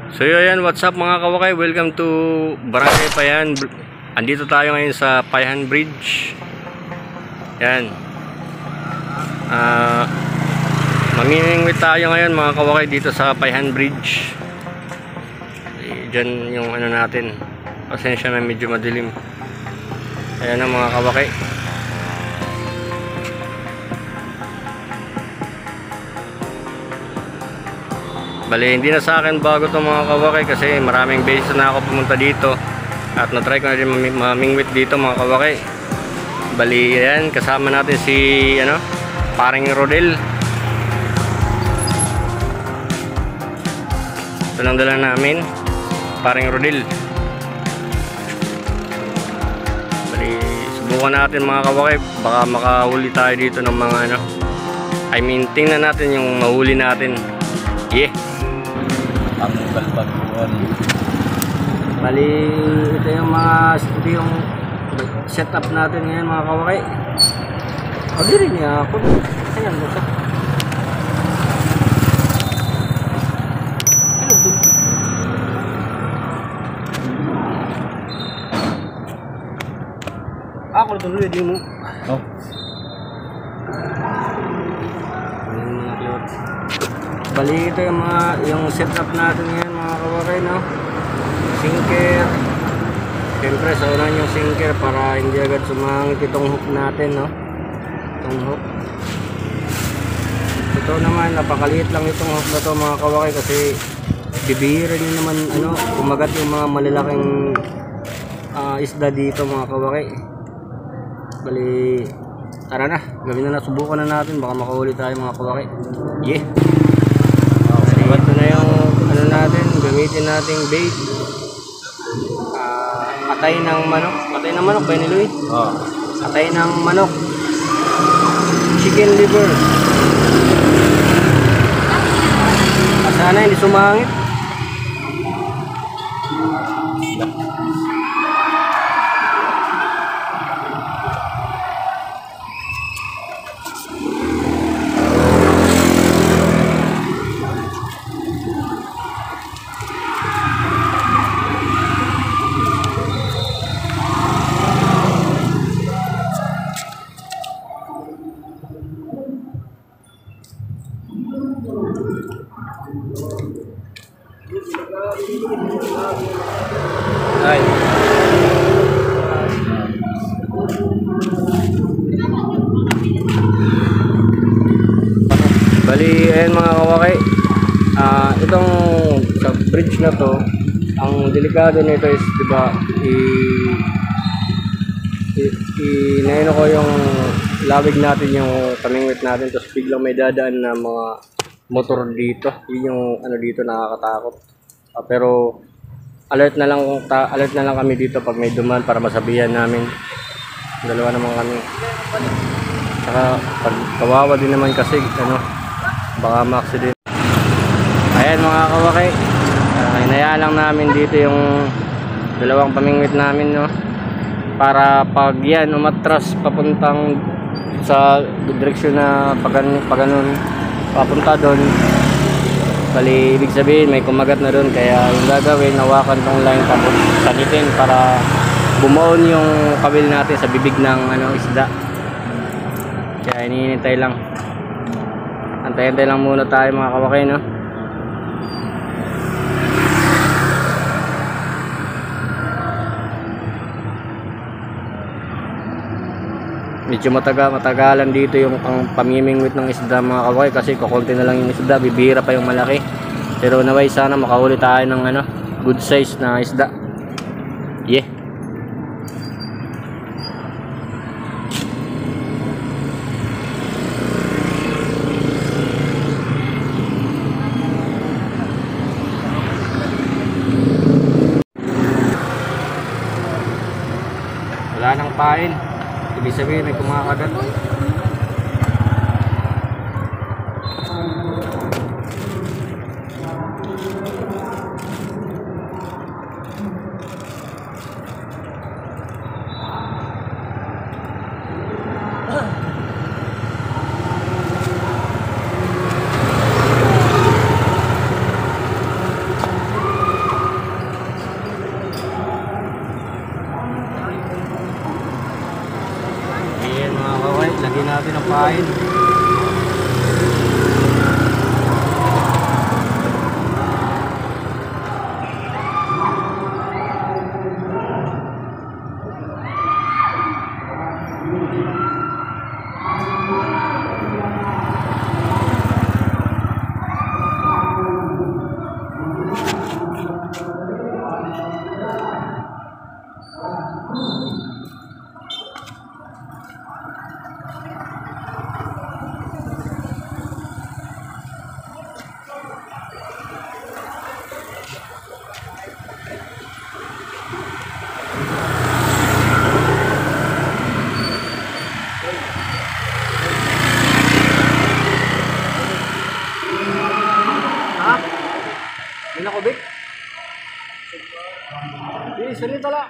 So yun, what's up mga kawakay? Welcome to Barangay Payan. Andito tayo ngayon sa Payan Bridge. Yan. Mamimingwit tayo ngayon mga kawakay dito sa Payan Bridge. Diyan yung ano natin. Pasensya na medyo madilim. Ayan na mga kawakay. Bali, hindi na sa akin bago to mga kawakay kasi maraming beses na ako pumunta dito at na-try ko na rin mamingwit dito mga kawakay. Bali, ayan, kasama natin si paring Rodel. Ito lang dala namin, paring Rodel. Bali, subukan natin mga kawakay, baka makahuli tayo dito ng mga tingnan natin yung mahuli natin. Yeah. Bali, ito yung setup natin ngayon mga kawakay. Hindi rin niya ako. Ayan, lusok. Ako na tuloy, di mo. Oh. Bali, ito yung setup natin ngayon mga kawakay, no? Sinker. Siyempre, saunan yung sinker para hindi agad sumangit itong hook natin, no? Itong hook. Ito naman, napakaliit lang itong hook na to mga kawakay kasi bibihira nyo naman, kumagat yung mga malalaking isda dito mga kawakay. Bali, tara na, gawin na, subukan na natin, baka makahuli tayo mga kawakay. Yeah! Ito na yung natin, gamitin nating bait. Atay ng manok. Atay ng manok ba yun, Louie? Oo. Atay ng manok. Chicken liver. Sana hindi sumangit. Ay. Bali, ayan mga kawakay. Itong sa bridge na to, ang delikado nito is, diba, inaino ko yung lawig natin, yung pamingwit natin, tapos biglang may dadaan na mga motor dito. Yun yung dito nakakatakot. Pero alert na lang kami dito pag may dumaan para masabihan namin. Dalawa naman kami. Saka pag kawawa din naman kasi baka ma-accident. Ayan mga kawakay, hinayaan lang namin dito yung dalawang pamingwit namin, no, para pag yan umatras papuntang sa direksyon na paganon papunta doon. Bali, ibig sabihin may kumagat na doon, kaya yung gagawin, hawakan tong line tapos sakitin para bumuon yung kawil natin sa bibig ng isda. Kaya hinihintay lang, antay-antay lang muna tayo mga kawakay, no? Medyo matagalan dito yung pamimingwit ng isda mga kawakay kasi kukunti na lang yung isda, bibihira pa yung malaki. Pero naway sana makahuli tayo ng good size na isda. Yeah. Wala nang pain. Ibig sabihin may kumakagat. pain. Hindi na kubik. Sini tala.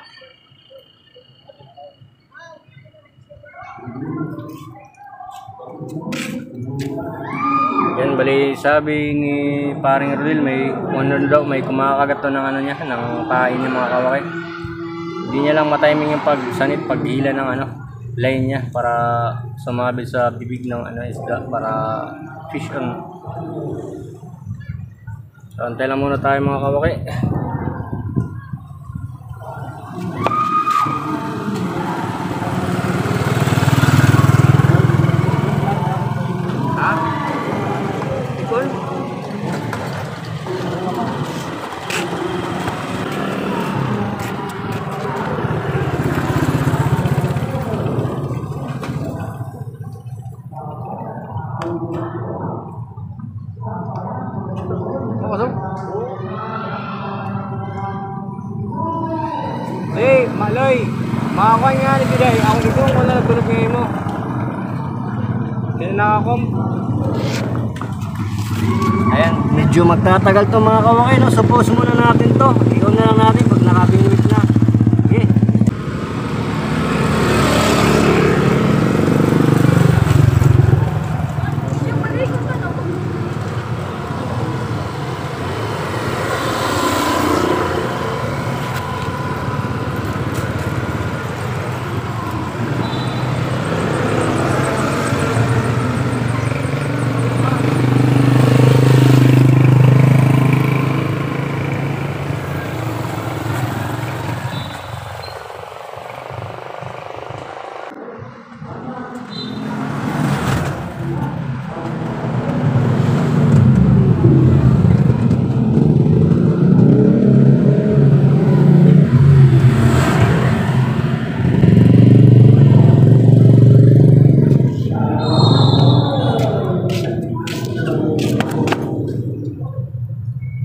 Yan, bali sabi ni paring Rodel, may daw, may kumakagat to ng ano niya, ng pain ng mga kawaki. Hindi niya lang matiming yung pagsanit, paghila ng ano, line niya para sumabit sa bibig ng ano, isda para fish on. So, antay lang muna tayo mga kawaki. Hey, Maloy, makakuha nga ni Biday. Ako dito kung wala nagtulog ngayon mo. Hindi na nakakom. Ayan, medyo magtatagal to mga kawaki, no? So pause muna natin to. Ikaw na lang natin pag nakabingwit na. Okay.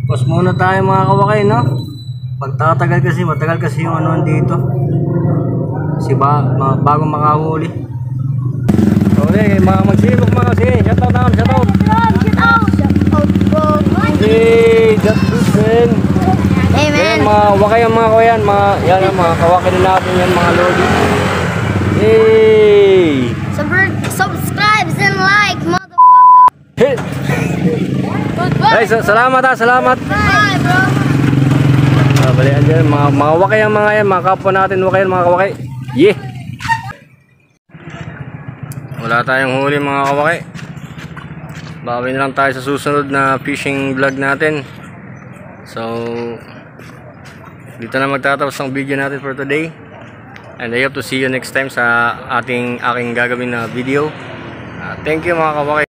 Pause muna tayo mga kawakay, no? Pagtatagal kasi, matagal kasi yung ano dito. Kasi bago makahuli. Okay, mga magsibok mga kasi. Shoutout naman, shoutout. Hey, Justin. Amen. Mga wakay ang mga kawayan, yan ang mga kawakay na natin yan, mga lodi. Hey! Subscribe and like, motherfucker. Hey! Ay, salamat ha, salamat. Bye, bro. Balian dyan, mga wakay ang mga yan, mga kapwa natin wakay, mga kawakay. Yeah! Wala tayong huli mga kawakay. Bawi na lang tayo sa susunod na fishing vlog natin. So, dito na magtatapos ang video natin for today. And I hope to see you next time sa aking gagawin na video. Thank you mga kawakay.